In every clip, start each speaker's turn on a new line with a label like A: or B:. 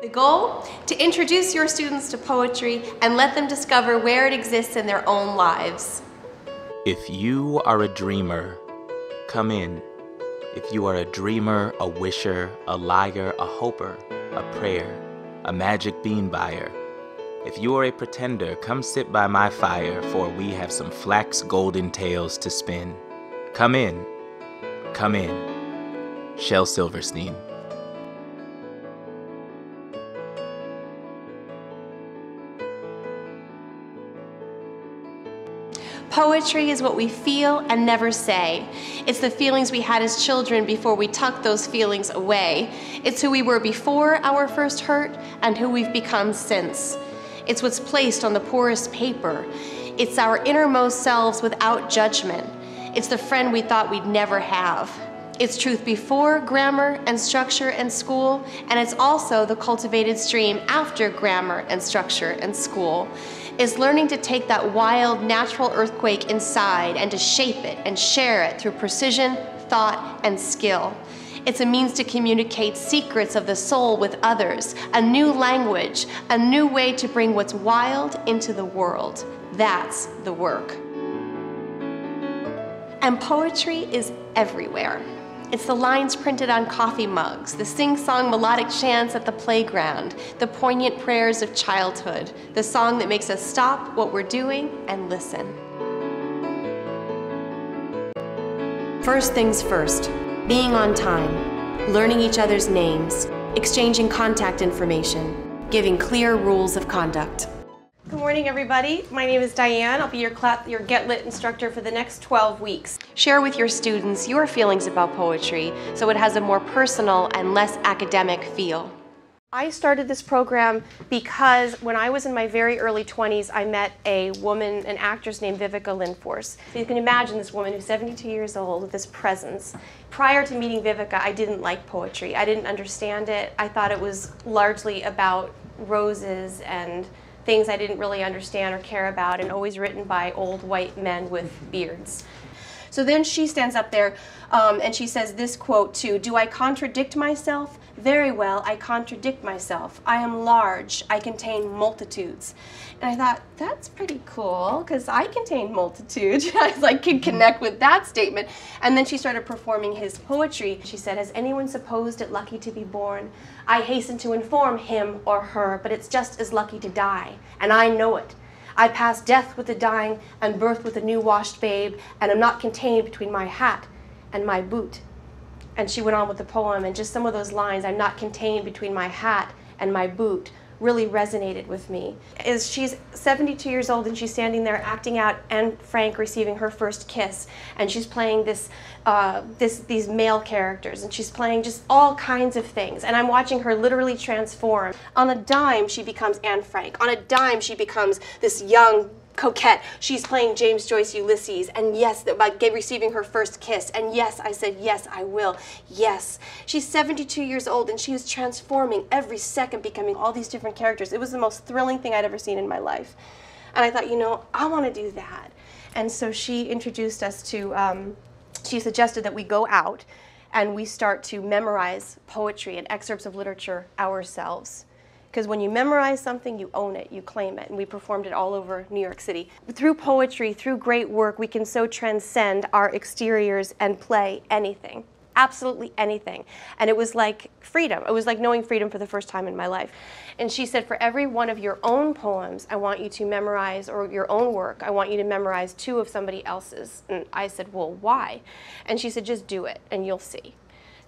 A: The goal? To introduce your students to poetry and let them discover where it exists in their own lives.
B: If you are a dreamer, come in. If you are a dreamer, a wisher, a liar, a hoper, a prayer, a magic bean buyer. If you are a pretender, come sit by my fire, for we have some flax golden tales to spin. Come in, come in. Shel Silverstein.
A: Poetry is what we feel and never say. It's the feelings we had as children before we tucked those feelings away. It's who we were before our first hurt and who we've become since. It's what's placed on the poorest paper. It's our innermost selves without judgment. It's the friend we thought we'd never have. It's truth before grammar and structure and school, and it's also the cultivated stream after grammar and structure and school. It's learning to take that wild, natural earthquake inside and to shape it and share it through precision, thought, and skill. It's a means to communicate secrets of the soul with others, a new language, a new way to bring what's wild into the world. That's the work. And poetry is everywhere. It's the lines printed on coffee mugs, the sing-song melodic chants at the playground, the poignant prayers of childhood, the song that makes us stop what we're doing and listen. First things first, being on time, learning each other's names, exchanging contact information, giving clear rules of conduct. Good morning, everybody. My name is Diane. I'll be your Get Lit instructor for the next 12 weeks. Share with your students your feelings about poetry so it has a more personal and less academic feel. I started this program because when I was in my very early 20s, I met a woman, an actress named Vivica Lindfors. So you can imagine this woman who's 72 years old with this presence. Prior to meeting Vivica, I didn't like poetry. I didn't understand it. I thought it was largely about roses and things I didn't really understand or care about, and always written by old white men with beards. So then she stands up there and she says this quote too, "Do I contradict myself? Very well, I contradict myself. I am large, I contain multitudes." And I thought, that's pretty cool, because I contain multitudes. I was like, could connect with that statement. And then she started performing his poetry. She said, "Has anyone supposed it lucky to be born? I hasten to inform him or her, but it's just as lucky to die, and I know it. I pass death with the dying and birth with a new washed babe, and am not contained between my hat and my boot." And she went on with the poem, and just some of those lines, "I'm not contained between my hat and my boot," really resonated with me. She's 72 years old and she's standing there acting out Anne Frank receiving her first kiss, and she's playing these male characters, and she's playing just all kinds of things, and I'm watching her literally transform. On a dime she becomes Anne Frank. On a dime she becomes this young coquette. She's playing James Joyce Ulysses, and yes, by receiving her first kiss, and yes, I said, yes, I will, yes. She's 72 years old and she is transforming every second, becoming all these different characters. It was the most thrilling thing I'd ever seen in my life. And I thought, you know, I want to do that. And so she introduced us to, she suggested that we go out and we start to memorize poetry and excerpts of literature ourselves. Because when you memorize something, you own it, you claim it, and we performed it all over New York City. Through poetry, through great work, we can so transcend our exteriors and play anything, absolutely anything. And it was like freedom. It was like knowing freedom for the first time in my life. And she said, for every one of your own poems, I want you to memorize, or your own work, I want you to memorize 2 of somebody else's. And I said, well, why? And she said, just do it, and you'll see.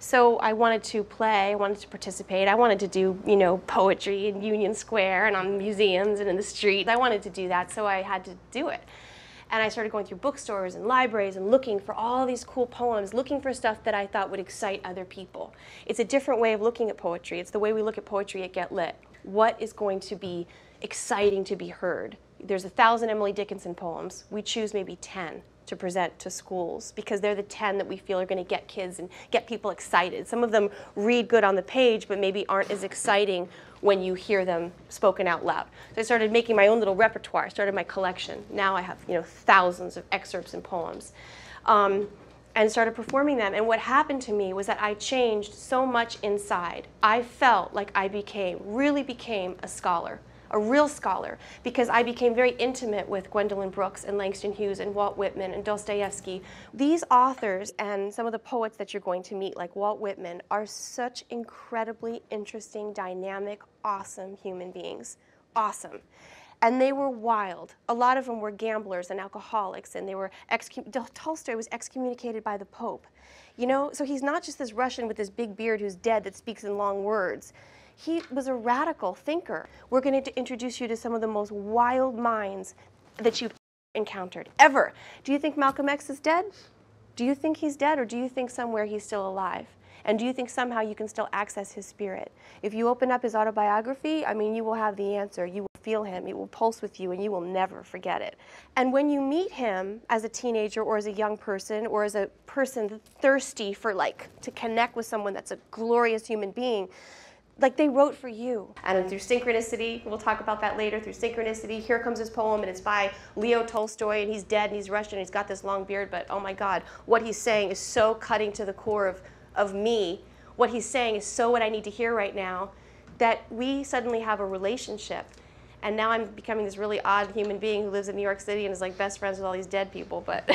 A: So I wanted to play, I wanted to participate, I wanted to do, you know, poetry in Union Square and on museums and in the street. I wanted to do that, so I had to do it. And I started going through bookstores and libraries and looking for all these cool poems, looking for stuff that I thought would excite other people. It's a different way of looking at poetry. It's the way we look at poetry at Get Lit. What is going to be exciting to be heard? There's 1,000 Emily Dickinson poems. We choose maybe 10 to present to schools because they're the 10 that we feel are going to get kids and get people excited. Some of them read good on the page, but maybe aren't as exciting when you hear them spoken out loud. So I started making my own little repertoire. I started my collection. Now I have, you know, thousands of excerpts and poems. and started performing them. And what happened to me was that I changed so much inside. I felt like I really became a scholar, a real scholar, because I became very intimate with Gwendolyn Brooks and Langston Hughes and Walt Whitman and Dostoevsky. These authors and some of the poets that you're going to meet, like Walt Whitman, are such incredibly interesting, dynamic, awesome human beings. Awesome. And they were wild. A lot of them were gamblers and alcoholics, and they were Tolstoy was excommunicated by the Pope. You know, so he's not just this Russian with this big beard who's dead that speaks in long words. He was a radical thinker. We're going to introduce you to some of the most wild minds that you've encountered, ever. Do you think Malcolm X is dead? Do you think he's dead, or do you think somewhere he's still alive? And do you think somehow you can still access his spirit? If you open up his autobiography, I mean, you will have the answer. You will feel him, it will pulse with you, and you will never forget it. And when you meet him as a teenager or as a young person or as a person thirsty for to connect with someone that's a glorious human being, like they wrote for you. And through Synchronicity, we'll talk about that later, through Synchronicity, here comes his poem, and it's by Leo Tolstoy, and he's dead, and he's Russian, and he's got this long beard, but oh my God, what he's saying is so cutting to the core of me. What he's saying is so what I need to hear right now, that we suddenly have a relationship. And now I'm becoming this really odd human being who lives in New York City and is like best friends with all these dead people, but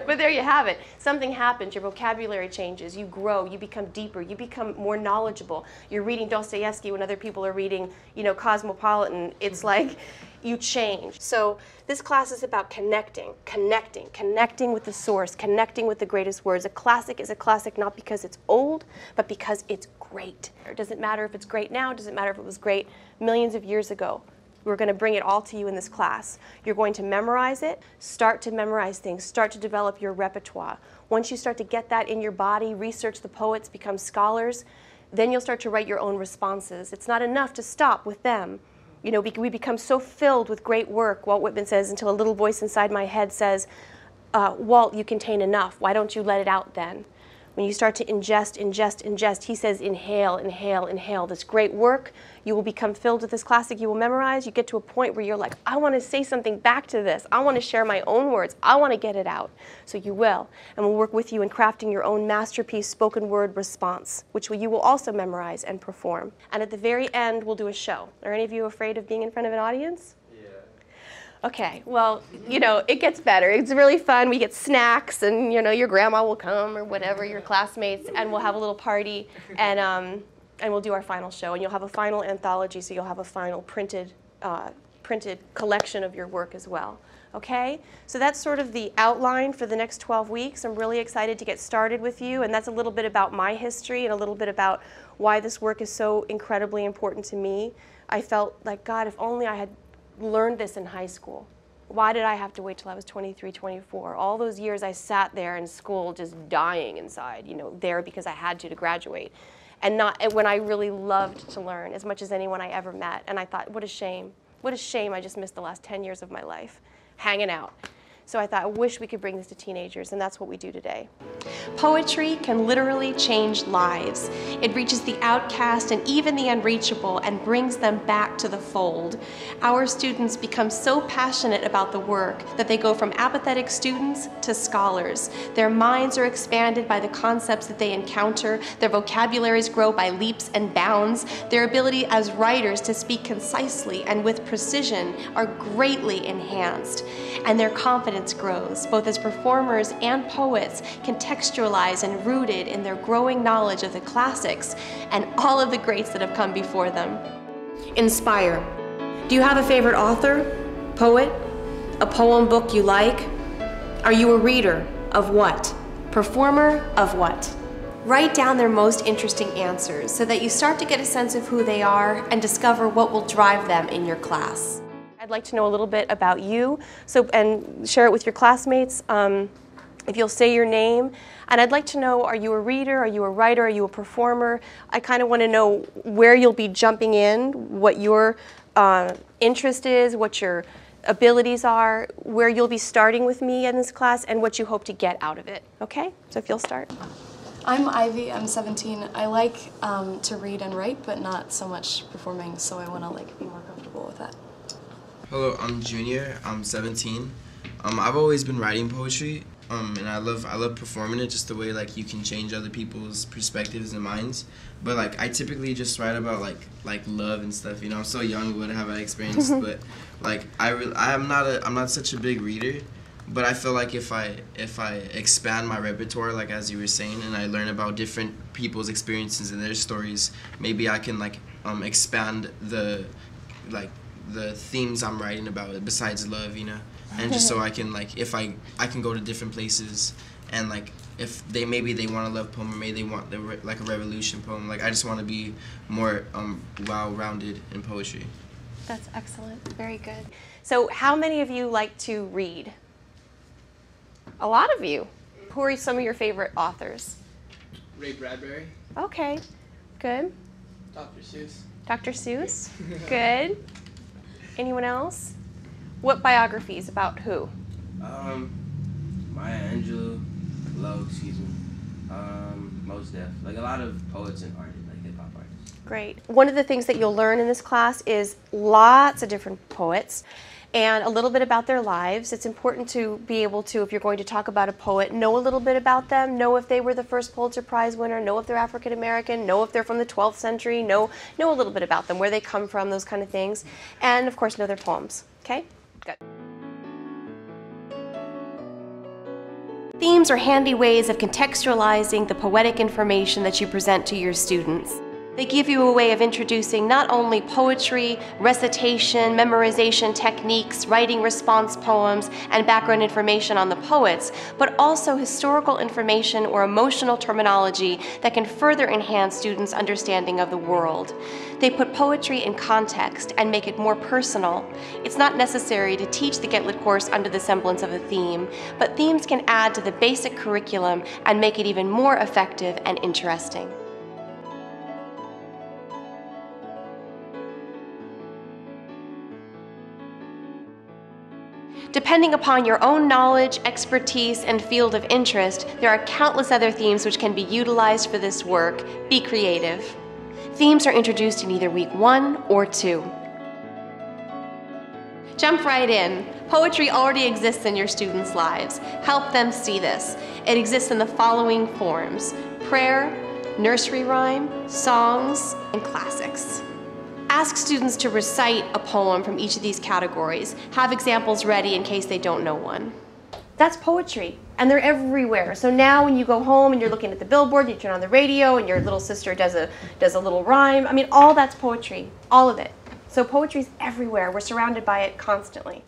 A: but there you have it. Something happens, your vocabulary changes, you grow, you become deeper, you become more knowledgeable. You're reading Dostoevsky when other people are reading, you know, Cosmopolitan. It's like you change. So this class is about connecting with the source, connecting with the greatest words. A classic is a classic not because it's old, but because it's great. It doesn't matter if it's great now, it doesn't matter if it was great millions of years ago. We're going to bring it all to you in this class. You're going to memorize it, start to memorize things, start to develop your repertoire. Once you start to get that in your body, research the poets, become scholars, then you'll start to write your own responses. It's not enough to stop with them. You know, we become so filled with great work, Walt Whitman says, until a little voice inside my head says, Walt, you contain enough. Why don't you let it out then? When you start to ingest, he says, inhale, inhale, inhale. This great work, you will become filled with this classic, you will memorize. You get to a point where you're like, I want to say something back to this. I want to share my own words. I want to get it out. So you will. And we'll work with you in crafting your own masterpiece spoken word response, which you will also memorize and perform. And at the very end, we'll do a show. Are any of you afraid of being in front of an audience? Okay, well, you know, it gets better. It's really fun. We get snacks, and, you know, your grandma will come or whatever, your classmates, and we'll have a little party, and we'll do our final show. And you'll have a final anthology, so you'll have a final printed collection of your work as well. Okay? So that's sort of the outline for the next 12 weeks. I'm really excited to get started with you, and that's a little bit about my history and a little bit about why this work is so incredibly important to me. I felt like, God, if only I had learned this in high school. Why did I have to wait till I was 23, 24? All those years I sat there in school just dying inside, you know, there because I had to graduate. And not when I really loved to learn as much as anyone I ever met. And I thought, what a shame. What a shame I just missed the last 10 years of my life hanging out. So I thought, I wish we could bring this to teenagers, and that's what we do today. Poetry can literally change lives. It reaches the outcast and even the unreachable and brings them back to the fold. Our students become so passionate about the work that they go from apathetic students to scholars. Their minds are expanded by the concepts that they encounter. Their vocabularies grow by leaps and bounds. Their ability as writers to speak concisely and with precision are greatly enhanced. And their confidence grows, both as performers and poets, contextualized and rooted in their growing knowledge of the classics and all of the greats that have come before them. Inspire. Do you have a favorite author, poet, a poem book you like? Are you a reader of what? Performer of what? Write down their most interesting answers so that you start to get a sense of who they are and discover what will drive them in your class. I'd like to know a little bit about you, and share it with your classmates. If you'll say your name, and I'd like to know, are you a reader, are you a writer, are you a performer? I kind of want to know where you'll be jumping in, what your interest is, what your abilities are, where you'll be starting with me in this class, and what you hope to get out of it. Okay? So if you'll start.
C: I'm Ivy, I'm 17. I like to read and write, but not so much performing, so I want to be more comfortable with that.
D: Hello, I'm Junior. I'm 17. I've always been writing poetry. and I love performing it, just the way like you can change other people's perspectives and minds. But like I typically just write about like love and stuff. You know, I'm so young, wouldn't have that experience. But like I'm not such a big reader. But I feel like if I expand my repertoire, like as you were saying, and I learn about different people's experiences and their stories, maybe I can like expand the themes I'm writing about besides love, you know. And just so I can like if I can go to different places, and like if they want a love poem, or maybe they want like a revolution poem. Like I just want to be more well-rounded in poetry.
A: That's excellent. Very good. So how many of you like to read? A lot of you. Who are some of your favorite authors?
E: Ray Bradbury.
A: Okay, good.
E: Dr. Seuss.
A: Dr. Seuss, good. Anyone else? What biographies about who?
F: Maya Angelou, Mos Def, like a lot of poets and artists, like hip hop artists.
A: Great. One of the things that you'll learn in this class is lots of different poets and a little bit about their lives. It's important to be able to, if you're going to talk about a poet, know a little bit about them, know if they were the first Pulitzer Prize winner, know if they're African American, know if they're from the 12th century, know a little bit about them, where they come from, those kind of things, and of course know their poems. Okay? Good. Themes are handy ways of contextualizing the poetic information that you present to your students. They give you a way of introducing not only poetry, recitation, memorization techniques, writing response poems, and background information on the poets, but also historical information or emotional terminology that can further enhance students' understanding of the world. They put poetry in context and make it more personal. It's not necessary to teach the Get Lit course under the semblance of a theme, but themes can add to the basic curriculum and make it even more effective and interesting. Depending upon your own knowledge, expertise, and field of interest, there are countless other themes which can be utilized for this work. Be creative. Themes are introduced in either week 1 or 2. Jump right in. Poetry already exists in your students' lives. Help them see this. It exists in the following forms: prayer, nursery rhyme, songs, and classics. Ask students to recite a poem from each of these categories. Have examples ready in case they don't know one. That's poetry, and they're everywhere. So now when you go home and you're looking at the billboard, you turn on the radio and your little sister does a little rhyme. I mean, all that's poetry, all of it. So poetry's everywhere. We're surrounded by it constantly.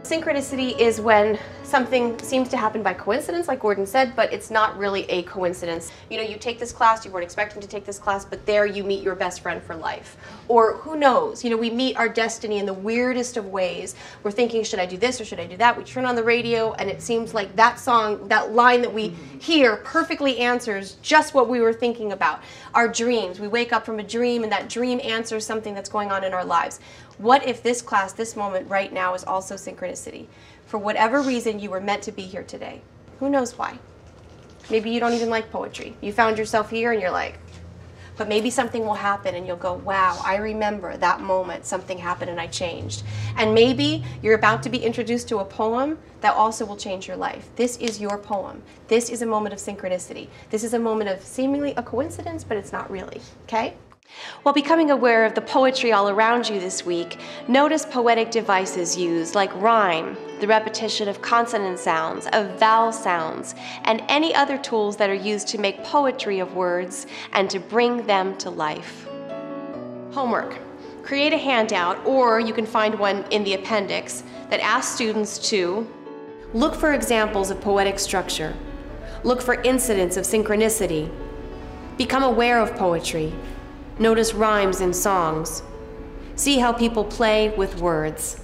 A: Synchronicity is when something seems to happen by coincidence, like Gordon said, but it's not really a coincidence. You know, you take this class, you weren't expecting to take this class, but there you meet your best friend for life. Or who knows, you know, we meet our destiny in the weirdest of ways. We're thinking, should I do this or should I do that? We turn on the radio and it seems like that song, that line that we hear perfectly answers just what we were thinking about. Our dreams, we wake up from a dream and that dream answers something that's going on in our lives. What if this class, this moment right now is also synchronicity? For whatever reason, you were meant to be here today. Who knows why? Maybe you don't even like poetry. You found yourself here and you're like, but maybe something will happen and you'll go, wow, I remember that moment, something happened and I changed. And maybe you're about to be introduced to a poem that also will change your life. This is your poem. This is a moment of synchronicity. This is a moment of seemingly a coincidence, but it's not really, okay? While becoming aware of the poetry all around you this week, notice poetic devices used like rhyme, the repetition of consonant sounds, of vowel sounds, and any other tools that are used to make poetry of words and to bring them to life. Homework. Create a handout, or you can find one in the appendix, that asks students to look for examples of poetic structure, look for incidents of synchronicity, become aware of poetry, notice rhymes in songs. See how people play with words.